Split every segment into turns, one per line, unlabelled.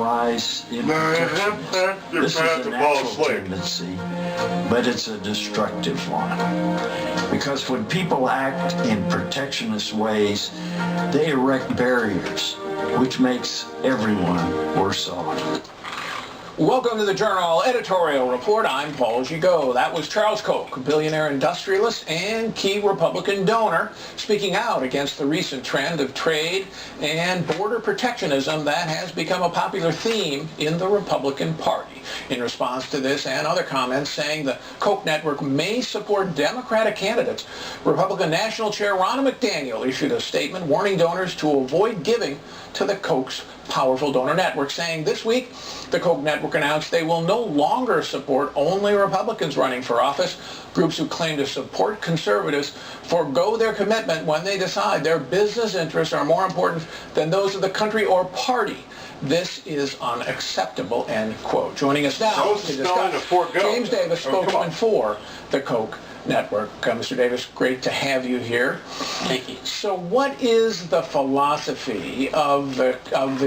rise in protectionism. This is a natural tendency, but it's a destructive one. Because when people act in protectionist ways, they erect barriers, which makes everyone worse off.
Welcome to the Journal Editorial Report. I'm Paul Gigot. That was Charles Koch, billionaire industrialist and key Republican donor, speaking out against the recent trend of trade and border protectionism that has become a popular theme in the Republican Party. In response to this and other comments saying the Koch network may support Democratic candidates, Republican National Chair Ronna McDaniel issued a statement warning donors to avoid giving to the Koch's powerful donor network, saying this week the Koch network announced they will no longer support only Republicans running for office. Groups who claim to support conservatives forego their commitment when they decide their business interests are more important than those of the country or party. This is unacceptable, end quote. Joining us now to discuss, James Davis, spokesman for the Koch network. Mr. Davis, great to have you here.
Thank you.
So what is the philosophy of the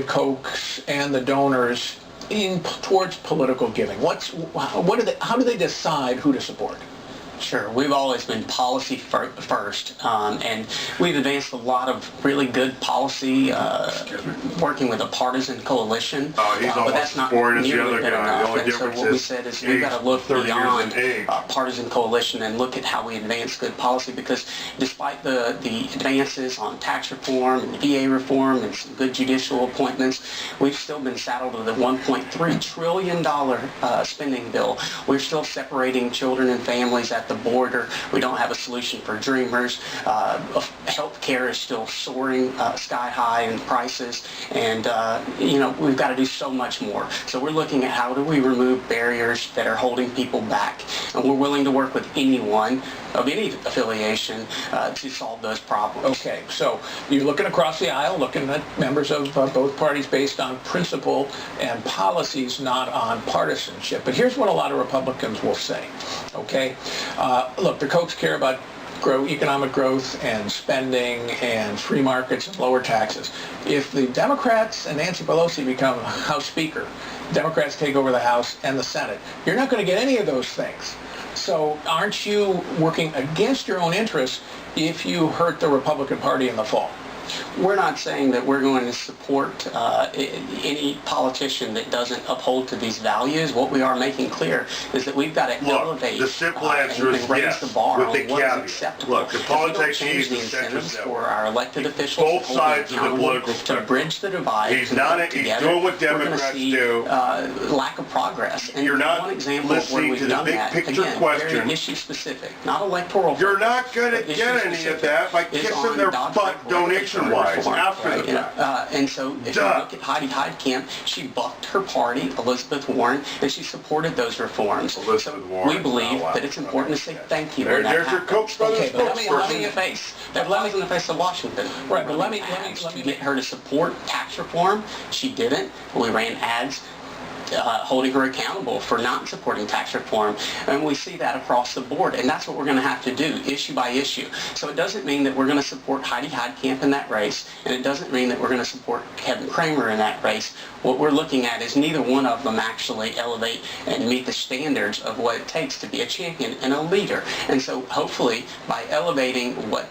Kochs and the donors towards political giving? How do they decide who to support?
Sure. We've always been policy first, and we've advanced a lot of really good policy, working with a partisan coalition. But that's not nearly good enough. And so what we said is we've got to look beyond partisan coalition and look at how we advance good policy, because despite the advances on tax reform and VA reform and some good judicial appointments, we've still been saddled with a $1.3 trillion spending bill. We're still separating children and families at the border. We don't have a solution for dreamers. Health care is still soaring sky high in prices, and we've got to do so much more. So we're looking at how do we remove barriers that are holding people back, and we're willing to work with anyone of any affiliation to solve those problems.
Okay, so you're looking across the aisle, looking at members of both parties based on principle and policies, not on partisanship. But here's what a lot of Republicans will say, okay? Look, the Kochs care about economic growth and spending and free markets and lower taxes. If the Democrats and Nancy Pelosi become House Speaker, Democrats take over the House and the Senate, you're not going to get any of those things. So aren't you working against your own interests if you hurt the Republican Party in the fall?
We're not saying that we're going to support any politician that doesn't uphold to these values. What we are making clear is that we've got to elevate
the simple answer
and
is
raise
yes,
the bar
with
on
the
what is
caveat.
acceptable.
Look, the POLIT'AI CHI is
the
the
incentives
sexist
for our elected officials
both sides of the political
to
spectrum.
bridge the divide.
He's doing what Democrats do.
Lack of progress. And
you're not
one example of where
listening
we've
to the
done
big
that,
picture
again,
question.
very issue specific, not electoral.
You're not going to get any of that by kissing their butt donation-wise after the fact.
And so if you look at Heidi Heitkamp, she bucked her party, Elizabeth Warren, and she supported those reforms. We believe that it's important to say thank you.
There's your KOCH Brothers.
Okay, but let me
face. That was in the face of Washington.
Right, but let me
get her to support tax reform. She didn't. We ran ads holding her accountable for not supporting tax reform, and we see that across the board, and that's what we're going to have to do, issue by issue. So it doesn't mean that we're going to support Heidi Heitkamp in that race, and it doesn't mean that we're going to support Kevin Cramer in that race. What we're looking at is neither one of them actually elevate and meet the standards of what it takes to be a champion and a leader. And so hopefully by elevating what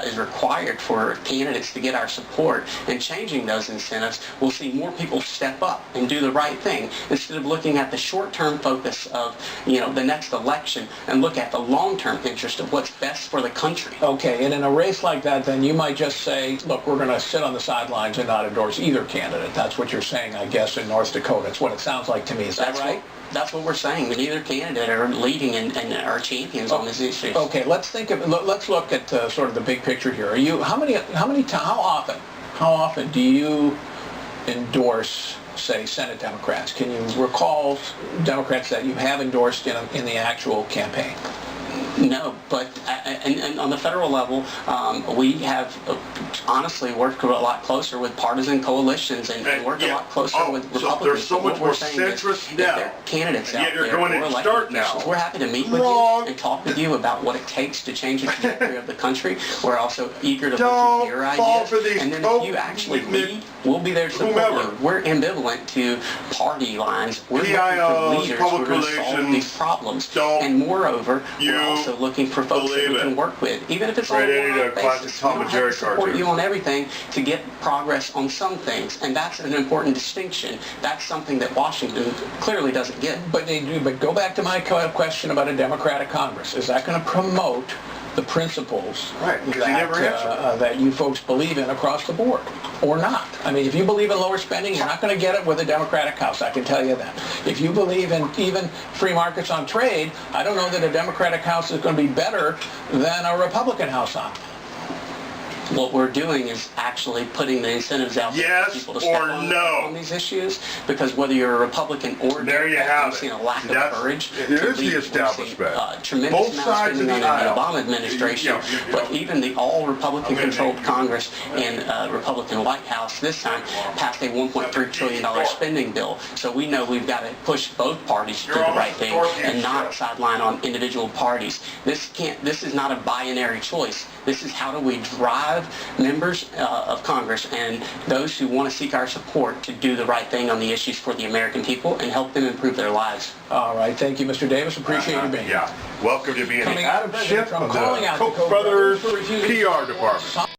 is required for candidates to get our support and changing those incentives, we'll see more people step up and do the right thing, instead of looking at the short-term focus of the next election, and look at the long-term interest of what's best for the country.
Okay, and in a race like that, then you might just say, look, we're going to sit on the sidelines and not endorse either candidate. That's what you're saying, I guess, in North Dakota. It's what it sounds like to me. Is that right?
That's what we're saying. Neither candidate are leading and are champions on this issue.
Okay, let's look at sort of the big picture here. How often do you endorse, say, Senate Democrats? Can you recall Democrats that you have endorsed in the actual campaign?
No, but and on the federal level, we have honestly work a lot closer with partisan coalitions and work a lot closer with Republicans.
So there's so much more centrist now.
There are candidates out
Yet you're
there
going
or
to
elected
start
officials.
now.
We're happy to meet with you and talk with you about what it takes to change the trajectory of the country. We're also eager to listen to your ideas. And then if you actually lead, we'll be there to support you. We're ambivalent to party lines. We're looking for leaders who are going to solve these problems. And moreover, we're also looking for folks that we can work with, even if it's on a one-off basis. We don't have to support you on everything to get progress on some things, and that's an important distinction. That's something that Washington clearly doesn't get.
But go back to my question about a Democratic Congress. Is that going to promote the principles that you folks believe in across the board, or not? I mean, if you believe in lower spending, you're not going to get it with a Democratic House, I can tell you that. If you believe in even free markets on trade, I don't know that a Democratic House is going to be better than a Republican House on it.
What we're doing is actually putting the incentives out there for people to step on these issues, because whether you're a Republican or Democrat, we've seen a lack of courage.
There is the establishment.
Tremendous amount of spending under the Obama administration, but even the all-Republican-controlled Congress and Republican White House this time passed a $1.3 trillion spending bill. So we know we've got to push both parties to do the right thing and not sideline on individual parties. This is not a binary choice. This is how do we drive members of Congress and those who want to seek our support to do the right thing on the issues for the American people and help them improve their lives.
All right. Thank you, Mr. Davis. Appreciate you being here.
Welcome to being
Coming
Adam
out
Schiff
from
of the
calling out
KOCH Brothers PR department.